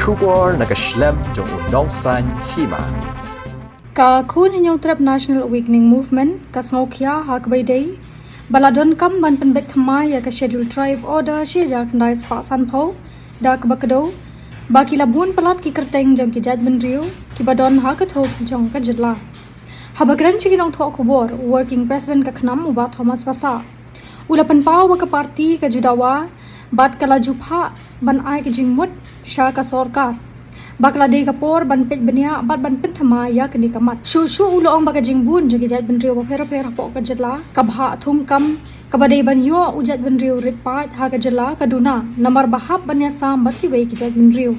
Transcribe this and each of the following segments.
Kubor nakaslem jong unongsan Hima. Ka kun hinyong trap National Awakening Movement kasngokya hakbaydey baladon kam ban penbet thamai ya ka schedule tribe order sheja kandai spa sanpho da kabakdo baki labun palat ki kerteng jong ki judgment rio ki badon ha ka thok jong ka Jylla habagran chi kinong thok kubor working president ka Khnam uba Thomas Basa ulapan pau wa ka parti ka Jingdawa bat kala jupha ban ai ka jingmut sha ka sarkar bakla de kapor ban pej bania bat ban pen thama ya kani kamat shu ulo ong baka jingbun jogi jat ban riu phera po ka Jylla kabha thum kam kabade ban yo ujat ban riu rit pat ha ka Jylla kaduna namar bahap banya sam bat ki wei ki jat ban riu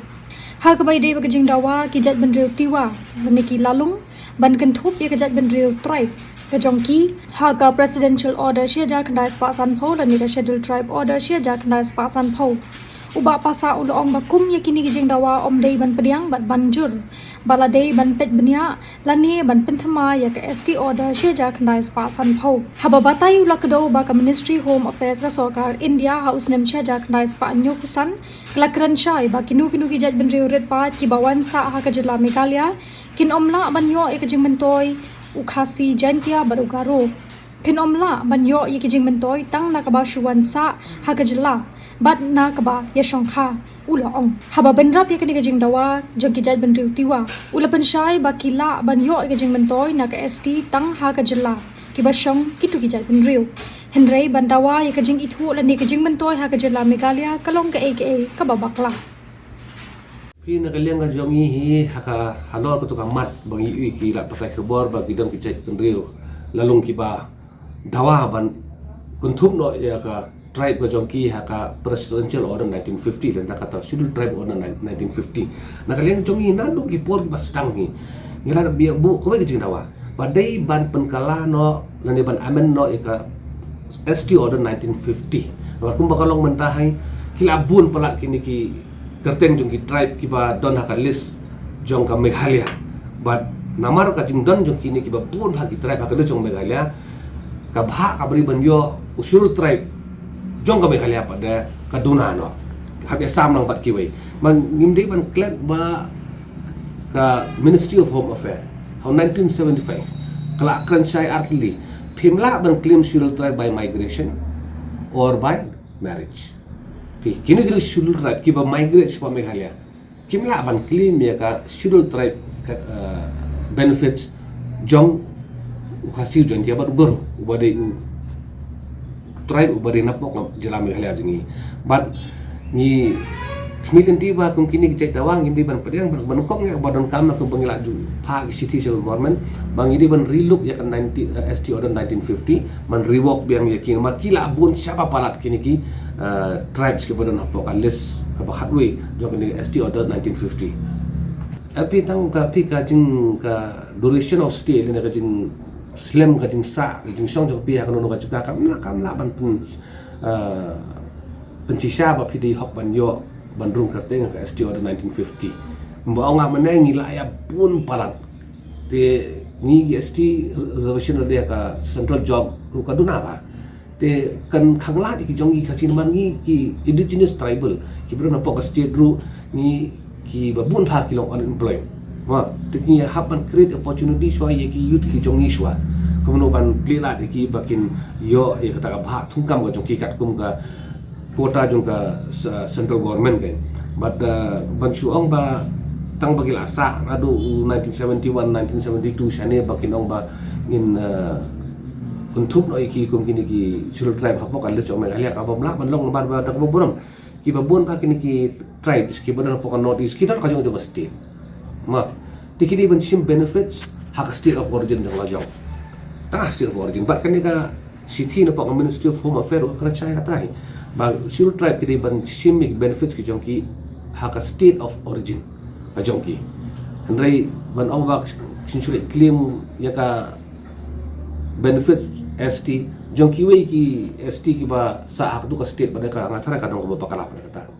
ha ka bai de baka Jingdawa ki jat ban riu Tiwa baniki lalung ban kan thup ya ka jat ban riu tribe ka jongki ha ka presidential order shia ja khandai spa san pho la ni ka schedule tribe order shia ja khandai spa san pho uba pasa ulo ong bakum yakini ki Jingdawa om dei ban Pdiang bat banjur bala dei ban pej bania lani ban penthama ya ka ST order sheja khandai spa san pho haba batai ula kdo ba ka Ministry Home Affairs ka sarkar India House nem sheja khandai spa nyo kusan klakran shai ba kinu ki jaj ban riu red pat ki bawan sa ha ka Jylla Meghalaya kin omla ban yo ek jingmentoi ukhasi jantia barugaro kin omla ban yo ek jingmentoi tang nakaba shuwan sa ha ka Jylla bat na kaba ya shongkha ula ong haba benrap ya kani Jingdawa jongki jaj ban riu Tiwa ula penshai bakila ban yo ka jingmentoi na ka ST tang ha ka Jylla ki ba shong kitu ki jaj ban riu henrei bandawa ya ka jing Ithuh la ni ka jingmentoi ha ka Jylla Meghalaya kalong ka aka ka babakla pi na kaliang ka jongi hi haka halo ko to kamat bangi ui ki la pakai khobor ba ki dong ki jaj ban riu lalung ki ba dawa ban kunthum no ya ka tribe ka jongki haka presidential order 1950 dan kata schedule tribe order 1950 nakaliang jongi nalo ki por ki basdang hi ngira biya bu ko ke Jingdawa badai ban penkala no lani ban amen no ika ST order 1950 wakum bakalong mentahai kilabun palat kini ki kerteng jongki tribe ki ba don haka list jong ka Meghalaya but namar ka jingdon jongki ni ki ba bun haki tribe haka jong Meghalaya ka bha ka bari ban yo usul tribe jong ka Meghalaya pada kaduna no habis sam lang pat kiway man ngimdi ban klet ba ka Ministry of Home Affairs how 1975 kala kan sai artli phimla ban claim scheduled tribe by migration or by marriage pi kini gil scheduled tribe ki ba migrate pa Meghalaya kimla ban claim ya ka scheduled tribe benefits jong ukasi jon dia ba ugor ubade tribe ubari napok Jylla Meghalaya jingi but ni kemitan tiba kum kini cek dawang ngimbi ban Pdiang ban kok ngak badon kam aku bangila ju pa city civil government bang ini ban relook ya kan 90 ST order 1950 man revoke biang yakin makila bun siapa palat kini ki tribes ke badon napok alis ka bakhatwe jo kini ST order 1950 api tang ka pi ka jing ka duration of stay ni ka jing slam ka jing sa jing song jong pi ha kono ka juga kam la ban pun pencisa ba pidi hok ban yo ban rung kerteng ka ST order 1950 mbao nga manay ngila ya pun palat te ni ST reservation dia ka central job ru kaduna ba te kan khangla di jong ki khasin man ni ki indigenous tribal ki bro na pok state ru ni ki babun pha ki long unemployed wa tikni hapan create opportunity shwa ye ki youth ki jongi shwa kono ban plela ki bakin yo e kata ka bha thungkam ka jongki kat kum ka quota jong ka central government kan but ban chu ong ba tang bagila sa adu 1971 1972 shane bakin ong ba in kuntup no ki kum kini ki scheduled tribe hapok alis jong Meghalaya ka bamla ban long bar ba dak boburam ki babun pa kini ki tribes ki bodan hapok north east ki don ka jong state ma tikini ban sim benefits hak state of origin jong lajong ta state of origin but kani ka city na pok Ministry of Home Affairs ka chai katai ba scheduled tribe kini ban sim benefits ki jong ki hak state of origin ka jong ki andrai ban ong ba sinsulit claim ya ka benefit ST jong ki wei ki ST ki ba sa hak tu ka state pada ka ngathara ka dong ko bakala kata